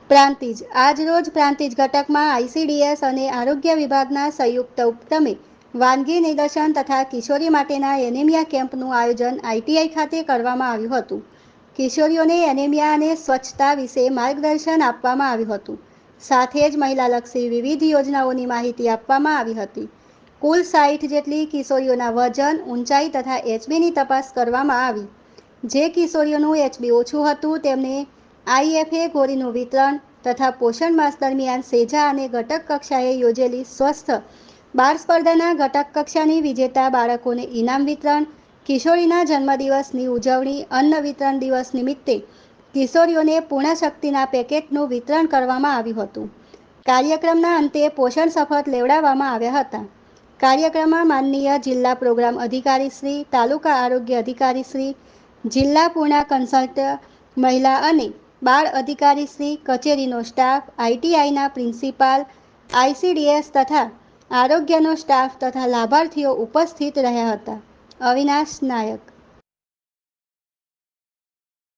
પ્રાંતિજ આજરોજ પ્રાંતિજ ઘટકમાં આઈસીડીએસ અને આરોગ્ય વિભાગના સંયુક્ત ઉપક્રમે વાનગી નિદર્શન તથા કિશોરી માટેના એનિમિયા કેમ્પનું આયોજન આઈટીઆઈ ખાતે કરવામાં આવ્યું હતું. કિશોરીઓને એનિમિયા અને સ્વચ્છતા વિશે માર્ગદર્શન આપવામાં આવ્યું હતું. સાથે જ મહિલાલક્ષી વિવિધ યોજનાઓની માહિતી આપવામાં આવી હતી. કુલ 60 જેટલી કિશોરીઓના વજન, ઊંચાઈ તથા એચબીની તપાસ કરવામાં આવી. જે કિશોરીઓનું એચબી ઓછું હતું તેમને આઈએફએ ગોળીનું વિતરણ તથા પોષણ માસ દરમિયાન સેજા અને ઘટક કક્ષાએ યોજેલી સ્વસ્થ બાળ સ્પર્ધાના ઘટક કક્ષાની વિજેતા બાળકોને ઇનામ વિતરણ, કિશોરીના જન્મદિવસની ઉજવણી, અન્ન વિતરણ દિવસ નિમિત્તે કિશોરીઓને પૂર્ણશક્તિના પેકેટનું વિતરણ કરવામાં આવ્યું હતું. કાર્યક્રમના અંતે પોષણ શપથ લેવડાવવામાં આવ્યા હતા. કાર્યક્રમમાં માનનીય જિલ્લા પ્રોગ્રામ અધિકારી શ્રી, તાલુકા આરોગ્ય અધિકારી શ્રી, જિલ્લા પૂર્ણ કન્સલ્ટન્ટ મહિલા અને બાળ અધિકારી શ્રી, કચેરીનો સ્ટાફ, આઈટીઆઈના પ્રિન્સિપાલ, આઈસીડીએસ તથા આરોગ્યનો સ્ટાફ તથા લાભાર્થીઓ ઉપસ્થિત રહ્યા હતા. અવિનાશ નાયક.